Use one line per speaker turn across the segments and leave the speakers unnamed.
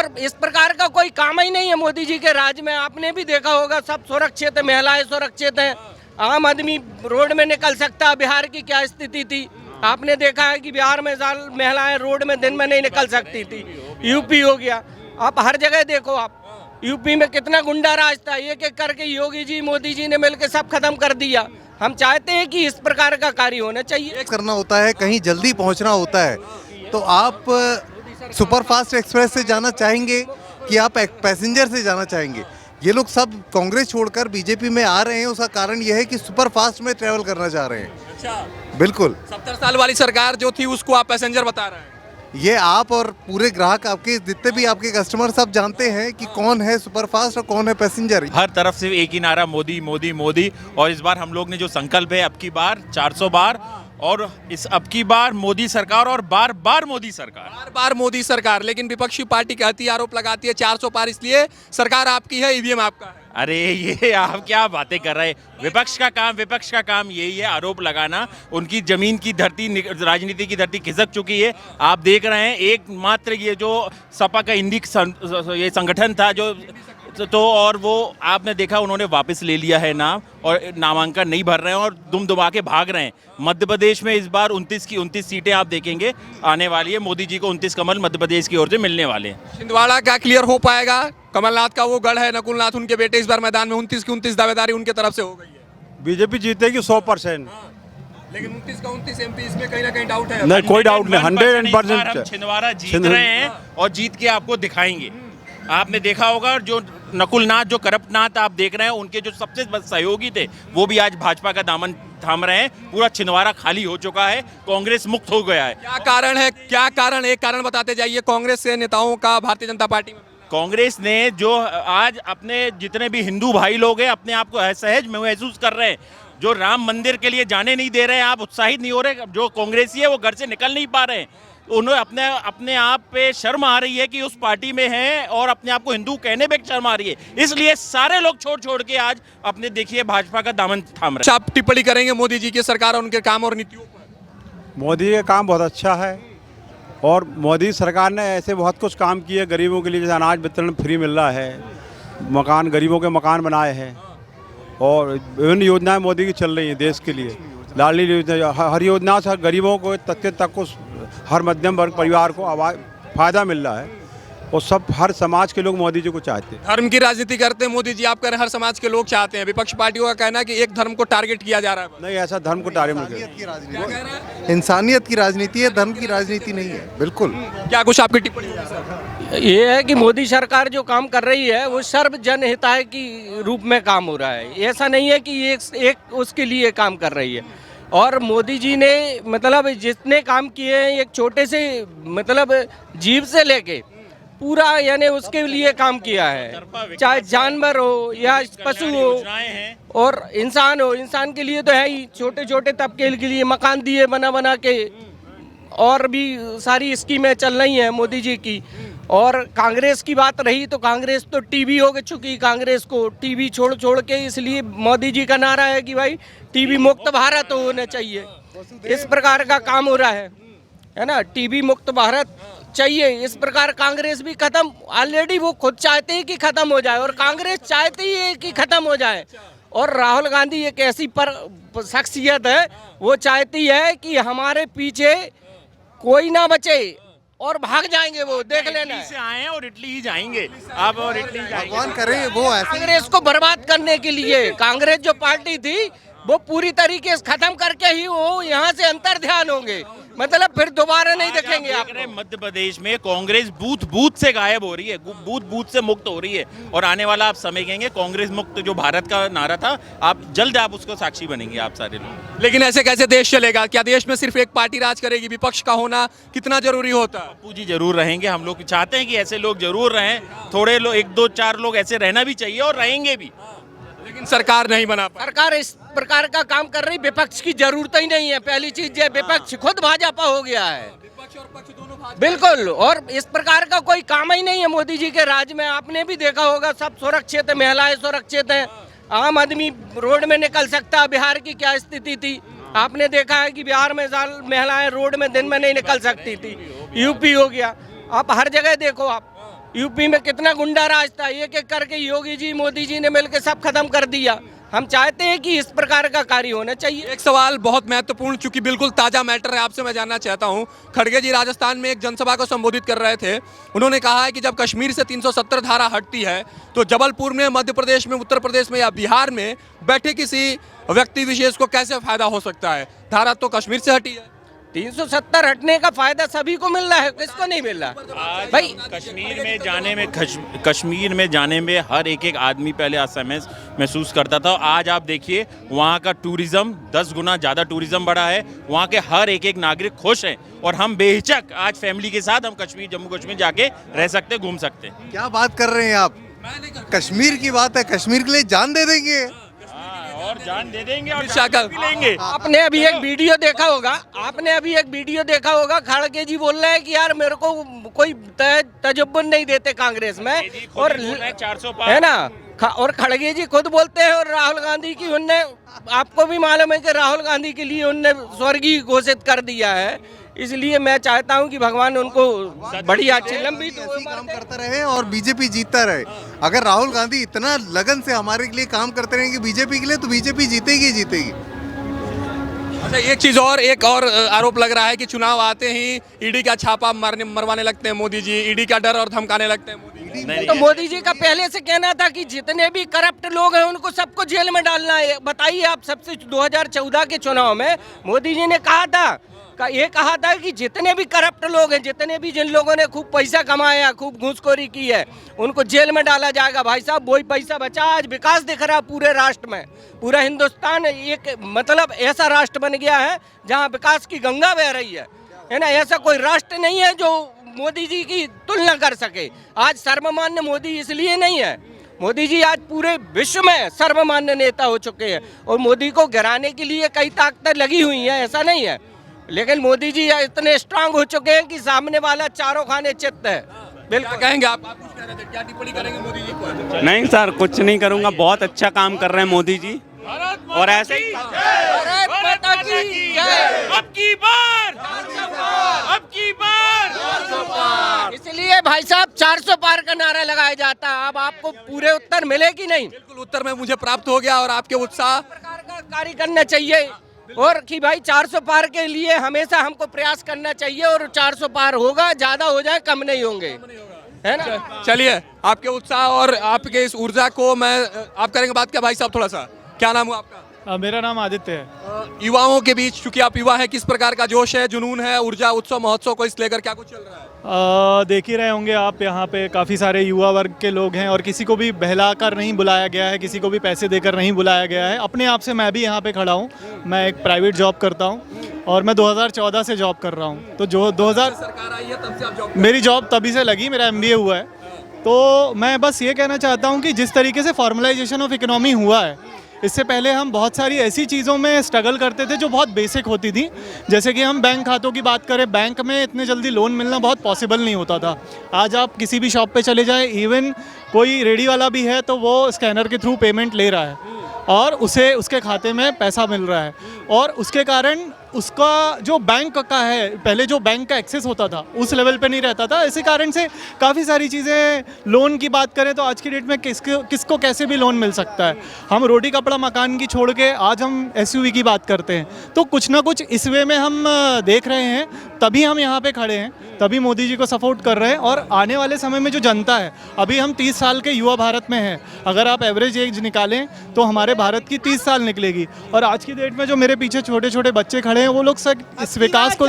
और इस प्रकार का कोई काम ही नहीं है मोदी जी के राज में। आपने भी देखा होगा, सब सुरक्षित है, महिलाएं सुरक्षित हैं, आम आदमी रोड में निकल सकता है। बिहार की क्या स्थिति थी, आपने देखा है कि बिहार में महिलाएं रोड में दिन में नहीं निकल सकती थी। यूपी हो गया, आप हर जगह देखो, आप यूपी में कितना गुंडा राज था, एक एक करके योगी जी मोदी जी ने मिलकर सब खत्म कर दिया। हम चाहते हैं कि इस प्रकार का कार्य होना चाहिए।
करना होता है, कहीं जल्दी पहुंचना होता है, तो आप सुपरफास्ट एक्सप्रेस से जाना चाहेंगे कि आप पैसेंजर से जाना चाहेंगे? ये लोग सब कांग्रेस छोड़कर बीजेपी में आ रहे हैं, उसका कारण यह है कि सुपरफास्ट में ट्रेवल करना चाह रहे हैं।
अच्छा,
बिल्कुल।
70 साल वाली सरकार जो थी उसको आप पैसेंजर बता रहे हैं।
ये आप और पूरे ग्राहक, आपके जितने भी आपके कस्टमर सब जानते हैं कि कौन है सुपरफास्ट और कौन है पैसेंजर।
हर तरफ से एक ही नारा मोदी मोदी मोदी। और इस बार हम लोग ने जो संकल्प है, अब की बार 400 बार, और इस अब की बार मोदी सरकार और बार बार मोदी सरकार,
बार बार मोदी सरकार। लेकिन विपक्षी पार्टी कहती है, आरोप लगाती है 400 पार इसलिए सरकार आपकी है, ईवीएम आपका है।
अरे ये आप क्या बातें कर रहे हैं? विपक्ष का काम यही है, आरोप लगाना। उनकी जमीन की धरती, राजनीति की धरती खिसक चुकी है। आप देख रहे हैं, एकमात्र ये जो सपा का हिंदी ये संगठन था जो तो और वो आपने देखा उन्होंने वापस ले लिया है नाम, और नामांकन नहीं भर रहे हैं और दुम दुमा के भाग रहे हैं। मध्य प्रदेश में इस बार 29 की 29 सीटें आप देखेंगे आने वाली है। मोदी जी को 29 कमल मध्य प्रदेश की ओर से मिलने वाले हैं।
छिंदवाड़ा क्या क्लियर हो पाएगा? कमलनाथ का वो गढ़ है, नकुलनाथ उनके बेटे इस बार मैदान में, 29 की 29 दावेदारी उनके तरफ से हो गई है।
बीजेपी जीतेगी 100%।
लेकिन 29 का 29 एमपी, इसमें कहीं ना कहीं डाउट है।
नहीं, कोई डाउट नहीं,
100% हम छिंदवाड़ा जीत रहे हैं और जीत के आपको दिखाएंगे। आपने देखा होगा जो नकुलनाथ, जो करप्टनाथ आप देख रहे हैं, उनके जो सबसे सहयोगी थे वो भी आज भाजपा का दामन थाम रहे हैं। पूरा छिंदवाड़ा खाली हो चुका है, कांग्रेस मुक्त हो गया है।
क्या कारण है, क्या कारण, एक कारण बताते जाइए कांग्रेस के नेताओं का भारतीय जनता पार्टी में।
कांग्रेस ने जो आज अपने जितने भी हिंदू भाई लोग हैं अपने आप को असहज महसूस कर रहे हैं, जो राम मंदिर के लिए जाने नहीं दे रहे हैं, आप उत्साहित नहीं हो रहे। जो कांग्रेसी है वो घर से निकल नहीं पा रहे हैं, उन्हें अपने आप पे शर्म आ रही है कि उस पार्टी में हैं और अपने आप को हिंदू कहने पे शर्म आ रही है। इसलिए सारे लोग छोड़ के आज अपने देखिए भाजपा का दामन थाम रहे हैं।
आप टिप्पणी करेंगे मोदी जी की सरकार और उनके काम और नीतियों पर?
मोदी का काम बहुत अच्छा है और मोदी सरकार ने ऐसे बहुत कुछ काम किए गरीबों के लिए, जैसे अनाज वितरण फ्री मिल रहा है, मकान, गरीबों के मकान बनाए हैं, और विभिन्न योजनाएं मोदी की चल रही हैं देश के लिए। लाडली योजना, हर योजना से गरीबों को तक को, हर मध्यम वर्ग परिवार को फायदा मिल रहा है, और सब हर समाज के लोग मोदी जी को चाहते हैं।
धर्म की राजनीति करते हैं मोदी जी, आप कह रहे हैं हर समाज के लोग चाहते हैं। विपक्ष पार्टियों का कहना है कि एक धर्म को टारगेट किया जा रहा है।
नहीं, ऐसा धर्म को टारगेट नहीं
इंसानियत की राजनीति है, धर्म की राजनीति नहीं है। बिल्कुल।
क्या कुछ आपकी टिप्पणी होगी सर?
ये है कि मोदी सरकार जो काम कर रही है वो सर्व जनहिताय की रूप में काम हो रहा है। ऐसा नहीं है कि एक उसके लिए काम कर रही है। और मोदी जी ने मतलब जितने काम किए हैं, एक छोटे से मतलब जीव से लेके पूरा यानी उसके लिए काम किया है, चाहे जानवर हो या पशु हो और इंसान हो। इंसान के लिए तो है ही, छोटे छोटे तबके के लिए मकान दिए बना के, और भी सारी स्कीमें चल रही हैं मोदी जी की। और कांग्रेस की बात रही तो कांग्रेस तो टीबी हो चुकी, कांग्रेस को टीबी छोड़ के, इसलिए मोदी जी का नारा है कि भाई टीबी मुक्त भारत होना चाहिए। इस प्रकार का काम हो रहा है ना, टीबी मुक्त भारत चाहिए। इस प्रकार कांग्रेस भी खत्म, ऑलरेडी वो खुद चाहते हैं कि खत्म हो जाए, और कांग्रेस चाहती है कि खत्म हो जाए। और राहुल गांधी एक ऐसी शख्सियत है, वो चाहती है कि हमारे पीछे कोई ना बचे और भाग जाएंगे। वो देख लेना,
से आए हैं और इटली ही जाएंगे आप, और इटली
भगवान करे वो ऐसे।
कांग्रेस को बर्बाद करने के लिए कांग्रेस जो पार्टी थी वो पूरी तरीके से खत्म करके ही वो यहाँ से अंतर ध्यान होंगे, मतलब फिर दोबारा नहीं देखेंगे। आप
मध्य प्रदेश में कांग्रेस बूथ से गायब हो रही है, बूथ से मुक्त हो रही है, और आने वाला आप समय कहेंगे कांग्रेस मुक्त जो भारत का नारा था, आप जल्द आप उसको साक्षी बनेंगे आप सारे लोग।
लेकिन ऐसे कैसे देश चलेगा? क्या देश में सिर्फ एक पार्टी राज करेगी? विपक्ष का होना कितना जरूरी होता है?
पप्पू जी जरूर रहेंगे, हम लोग चाहते हैं कि ऐसे लोग जरूर रहें, थोड़े लोग, 1 2 4 लोग ऐसे रहना भी चाहिए और रहेंगे भी।
लेकिन सरकार नहीं बना पा,
सरकार इस प्रकार का काम कर रही, विपक्ष की जरूरत ही नहीं है। पहली चीज है, विपक्ष खुद भाजपा हो गया है।
विपक्ष और पक्ष दोनों भाजपा।
बिल्कुल, और इस प्रकार का कोई काम ही नहीं है मोदी जी के राज में। आपने भी देखा होगा, सब सुरक्षित है, महिलाएं सुरक्षित हैं, आम आदमी रोड में निकल सकता है। बिहार की क्या स्थिति थी, आपने देखा है कि बिहार में महिलाएं रोड में दिन में नहीं निकल सकती थी। यूपी हो गया, आप हर जगह देखो, आप यूपी में कितना गुंडा राज था, एक एक करके योगी जी मोदी जी ने मिलकर सब खत्म कर दिया। हम चाहते हैं कि इस प्रकार का कार्य होना चाहिए।
एक सवाल बहुत महत्वपूर्ण, चूंकि बिल्कुल ताजा मैटर है, आपसे मैं जानना चाहता हूं। खड़गे जी राजस्थान में एक जनसभा को संबोधित कर रहे थे। उन्होंने कहा है कि जब कश्मीर से 370 धारा हटती है तो जबलपुर में, मध्य प्रदेश में, उत्तर प्रदेश में या बिहार में बैठे किसी व्यक्ति विशेष को कैसे फायदा हो सकता है। धारा तो कश्मीर से हटी है।
370 हटने का फायदा सभी को मिल रहा है, किसको नहीं मिल रहा भाई।
कश्मीर में जाने में हर एक आदमी पहले असहज महसूस करता था। आज आप देखिए वहाँ का टूरिज्म 10 गुना ज़्यादा टूरिज्म बढ़ा है। वहाँ के हर एक नागरिक खुश हैं और हम बेहिचक आज फैमिली के साथ हम कश्मीर, जम्मू कश्मीर जाके रह सकते, घूम सकते हैं।
क्या बात कर रहे हैं आप? कश्मीर की बात है, कश्मीर के लिए जान दे देंगे
और जान दे देंगे और
शाकल
भी लेंगे।
आपने अभी एक वीडियो देखा होगा, खड़गे जी बोल रहे हैं कि यार मेरे को कोई तजुर्बन नहीं देते कांग्रेस में, और
400 पार
है ना। और खड़गे जी खुद बोलते हैं, और राहुल गांधी की उनने, आपको भी मालूम है कि राहुल गांधी के लिए उनने स्वर्गीय घोषित कर दिया है। इसलिए मैं चाहता हूं कि भगवान उनको बड़ी अच्छी लंबी
काम करता रहे और बीजेपी जीतता रहे। अगर राहुल गांधी इतना लगन से हमारे लिए काम करते रहेंगे बीजेपी के लिए, तो बीजेपी जीतेगी ही जीतेगी।
अच्छा, एक और आरोप लग रहा है कि चुनाव आते ही ईडी का छापा मरवाने लगते हैं मोदी जी, ईडी का डर और धमकाने लगते हैं मोदी जी।
तो मोदी जी का पहले से कहना था कि जितने भी करप्ट लोग हैं उनको सबको जेल में डालना है। बताइए आप, सबसे 2014 के चुनाव में मोदी जी ने कहा था कि जितने भी करप्ट लोग हैं, जिन लोगों ने खूब पैसा कमाया, खूब घूसखोरी की है, उनको जेल में डाला जाएगा। भाई साहब, वही पैसा बचा, आज विकास दिख रहा है पूरे राष्ट्र में। पूरा हिंदुस्तान एक मतलब ऐसा राष्ट्र बन गया है जहां विकास की गंगा बह रही है ना। ऐसा कोई राष्ट्र नहीं है जो मोदी जी की तुलना कर सके। आज सर्वमान्य मोदी इसलिए नहीं है, मोदी जी आज पूरे विश्व में सर्वमान्य नेता हो चुके हैं, और मोदी को गिराने के लिए कई ताकतें लगी हुई हैं, ऐसा नहीं है। लेकिन मोदी जी इतने स्ट्रांग हो चुके हैं कि सामने वाला चारों खाने चित्त है।
बिल्कुल कहेंगे आप कुछ कह रहे थे, क्या टिप्पणी करेंगे मोदी जी को?
नहीं सर, कुछ नहीं करूंगा। बहुत अच्छा काम कर रहे हैं मोदी जी, और ऐसे ही
इसलिए भाई साहब 400 पार का नारा लगाया जाता है। अब आपको पूरे उत्तर मिले कि नहीं?
बिल्कुल, उत्तर में मुझे प्राप्त हो गया, और आपके उत्साह
प्रकार का कार्य करना चाहिए, और कि भाई 400 पार के लिए हमेशा हमको प्रयास करना चाहिए, और 400 पार होगा, ज्यादा हो जाए कम नहीं होंगे, है ना।
चलिए, आपके उत्साह और आपके इस ऊर्जा को आप करेंगे बात क्या भाई साहब? थोड़ा सा, क्या नाम हुआ आपका?
मेरा नाम आदित्य है।
युवाओं के बीच, चूंकि आप युवा हैं, किस प्रकार का जोश है, जुनून है, ऊर्जा, उत्सव महोत्सव को इस लेकर क्या कुछ चल रहा है?
देख ही रहे होंगे आप, यहाँ पे काफ़ी सारे युवा वर्ग के लोग हैं, और किसी को भी बहलाकर नहीं बुलाया गया है, किसी को भी पैसे देकर नहीं बुलाया गया है। अपने आप से मैं भी यहाँ पे खड़ा हूँ। मैं एक प्राइवेट जॉब करता हूँ, और मैं 2014 से जॉब कर रहा हूँ। तो जो 2000
सरकार आई है तब से आप जॉब
मेरी जॉब तभी से लगी, मेरा MBA हुआ है। तो मैं बस ये कहना चाहता हूँ कि जिस तरीके से फॉर्मलाइजेशन ऑफ इकोनॉमी हुआ है, इससे पहले हम बहुत सारी ऐसी चीज़ों में स्ट्रगल करते थे जो बहुत बेसिक होती थी। जैसे कि हम बैंक खातों की बात करें, बैंक में इतने जल्दी लोन मिलना बहुत पॉसिबल नहीं होता था। आज आप किसी भी शॉप पे चले जाएं, इवन कोई रेडी वाला भी है तो वो स्कैनर के थ्रू पेमेंट ले रहा है, और उसे उसके खाते में पैसा मिल रहा है। और उसके कारण उसका जो बैंक का है, पहले जो बैंक का एक्सेस होता था उस लेवल पे नहीं रहता था। इसी कारण से काफ़ी सारी चीज़ें, लोन की बात करें तो आज की डेट में किसको कैसे भी लोन मिल सकता है। हम रोटी कपड़ा मकान की छोड़ के आज हम SUV की बात करते हैं। तो कुछ ना कुछ इस वे में हम देख रहे हैं, तभी हम यहाँ पे खड़े हैं, तभी मोदी जी को सपोर्ट कर रहे हैं। और आने वाले समय में जो जनता है, अभी हम 30 साल के युवा भारत में हैं, अगर आप एवरेज एज निकालें तो हमारे भारत की 30 साल निकलेगी। और आज की डेट में जो मेरे पीछे छोटे छोटे बच्चे खड़े हैं, वो लोग सब इस विकास को,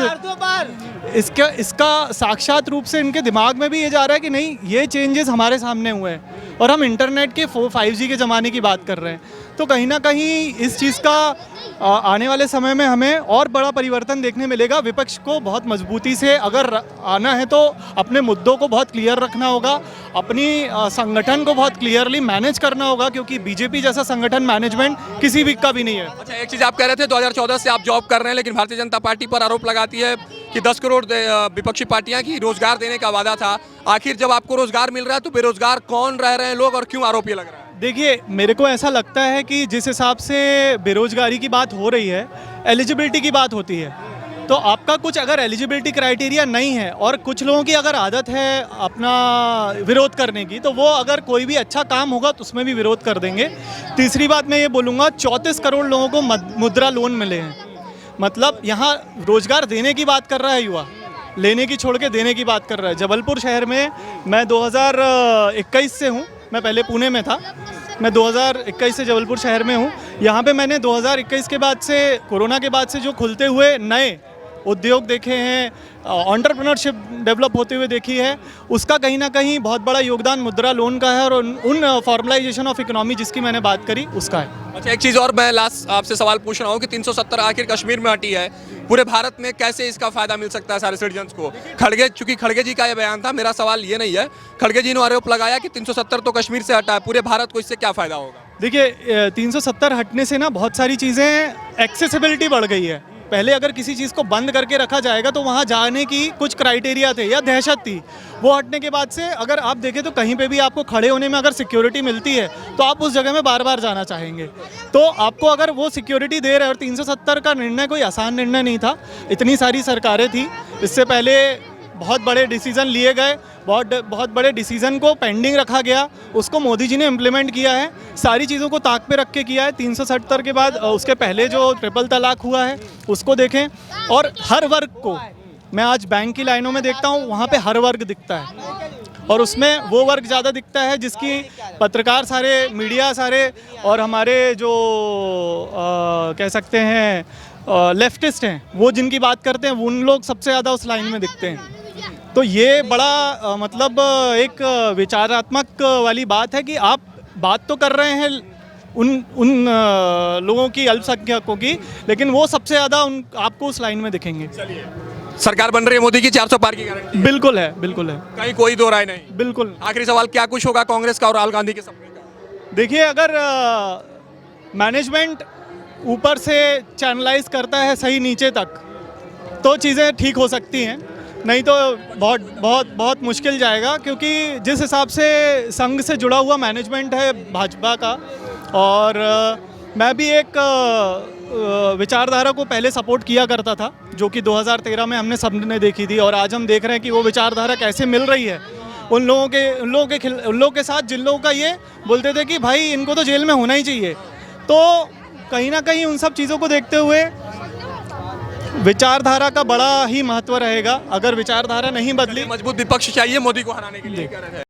इसका साक्षात रूप से इनके दिमाग में भी ये जा रहा है कि नहीं, ये चेंजेस हमारे सामने हुए हैं। और हम इंटरनेट के 5G के ज़माने की बात कर रहे हैं। तो कहीं ना कहीं इस चीज़ का आने वाले समय में हमें और बड़ा परिवर्तन देखने मिलेगा। विपक्ष को बहुत मजबूती से अगर आना है तो अपने मुद्दों को बहुत क्लियर रखना होगा, अपनी संगठन को बहुत क्लियरली मैनेज करना होगा, क्योंकि बीजेपी जैसा संगठन मैनेजमेंट किसी भी का भी नहीं है।
अच्छा, एक चीज़ आप कह रहे थे 2014 से आप जॉब कर रहे हैं, लेकिन भारतीय जनता पार्टी पर आरोप लगाती है कि 10 करोड़ विपक्षी पार्टियां की रोजगार देने का वादा था। आखिर जब आपको रोजगार मिल रहा है तो बेरोजगार कौन रह रहे हैं लोग, और क्यों आरोप ये लग रहा है?
देखिए, मेरे को ऐसा लगता है कि जिस हिसाब से बेरोजगारी की बात हो रही है, एलिजिबिलिटी की बात होती है। तो आपका कुछ अगर एलिजिबिलिटी क्राइटेरिया नहीं है और कुछ लोगों की अगर आदत है अपना विरोध करने की, तो वो अगर कोई भी अच्छा काम होगा तो उसमें भी विरोध कर देंगे। तीसरी बात मैं ये बोलूँगा, 34 करोड़ लोगों को मुद्रा लोन मिले हैं। मतलब यहाँ रोजगार देने की बात कर रहा है युवा, लेने की छोड़ के देने की बात कर रहा है। जबलपुर शहर में मैं 2021 से हूँ, मैं पहले पुणे में था, मैं 2021 से जबलपुर शहर में हूँ। यहाँ पे मैंने 2021 के बाद से, कोरोना के बाद से जो खुलते हुए नए उद्योग देखे हैं, एंटरप्रेन्योरशिप डेवलप होते हुए देखी है, उसका कहीं ना कहीं बहुत बड़ा योगदान मुद्रा लोन का है और उन फॉर्मलाइजेशन ऑफ इकोनॉमी जिसकी मैंने बात करी उसका है।
अच्छा, एक चीज़ और मैं लास्ट आपसे सवाल पूछ रहा हूँ कि 370 आखिर कश्मीर में हटी है, पूरे भारत में कैसे इसका फायदा मिल सकता है सारे सिटीजन्स को? चूंकि खड़गे जी का ये बयान था, मेरा सवाल ये नहीं है, खड़गे जी ने आरोप लगाया कि 370 तो कश्मीर से हटा है, पूरे भारत को इससे क्या फायदा होगा?
देखिए 370 हटने से ना बहुत सारी चीज़ें, एक्सेसिबिलिटी बढ़ गई है। पहले अगर किसी चीज़ को बंद करके रखा जाएगा तो वहाँ जाने की कुछ क्राइटेरिया थे या दहशत थी, वो हटने के बाद से अगर आप देखें तो कहीं पे भी आपको खड़े होने में अगर सिक्योरिटी मिलती है तो आप उस जगह में बार बार जाना चाहेंगे। तो आपको अगर वो सिक्योरिटी दे रहे हैं, और 370 का निर्णय कोई आसान निर्णय नहीं था, इतनी सारी सरकारें थी, इससे पहले बहुत बड़े डिसीज़न लिए गए, बहुत बड़े डिसीज़न को पेंडिंग रखा गया, उसको मोदी जी ने इम्प्लीमेंट किया है, सारी चीज़ों को ताक पे रख के किया है। 370 के बाद उसके पहले जो ट्रिपल तलाक हुआ है उसको देखें, और हर वर्ग को, मैं आज बैंक की लाइनों में देखता हूँ वहाँ पे हर वर्ग दिखता है, और उसमें वो वर्ग ज़्यादा दिखता है जिसकी पत्रकार सारे, मीडिया सारे, और हमारे जो कह सकते हैं लेफ्टिस्ट हैं, वो जिनकी बात करते हैं, उन लोग सबसे ज़्यादा उस लाइन में दिखते हैं। तो ये बड़ा मतलब एक विचारात्मक वाली बात है कि आप बात तो कर रहे हैं उन लोगों की, अल्पसंख्यकों की, लेकिन वो सबसे ज़्यादा आपको उस लाइन में दिखेंगे।
सरकार बन रही है मोदी की, 400 पार की गारंटी
बिल्कुल है, बिल्कुल है,
कहीं कोई दो राय नहीं।
बिल्कुल।
आखिरी सवाल, क्या कुछ होगा कांग्रेस का और राहुल गांधी के सपने का?
देखिए, अगर मैनेजमेंट ऊपर से चैनलाइज करता है सही नीचे तक तो चीज़ें ठीक हो सकती हैं, नहीं तो बहुत मुश्किल जाएगा, क्योंकि जिस हिसाब से संघ से जुड़ा हुआ मैनेजमेंट है भाजपा का, और मैं भी एक विचारधारा को पहले सपोर्ट किया करता था, जो कि 2013 में हमने सबने देखी थी, और आज हम देख रहे हैं कि वो विचारधारा कैसे मिल रही है उन लोगों के साथ जिन लोगों का ये बोलते थे कि भाई इनको तो जेल में होना ही चाहिए। तो कहीं ना कहीं उन सब चीज़ों को देखते हुए विचारधारा का बड़ा ही महत्व रहेगा। अगर विचारधारा नहीं बदली,
मजबूत विपक्ष चाहिए मोदी को हराने के लिए।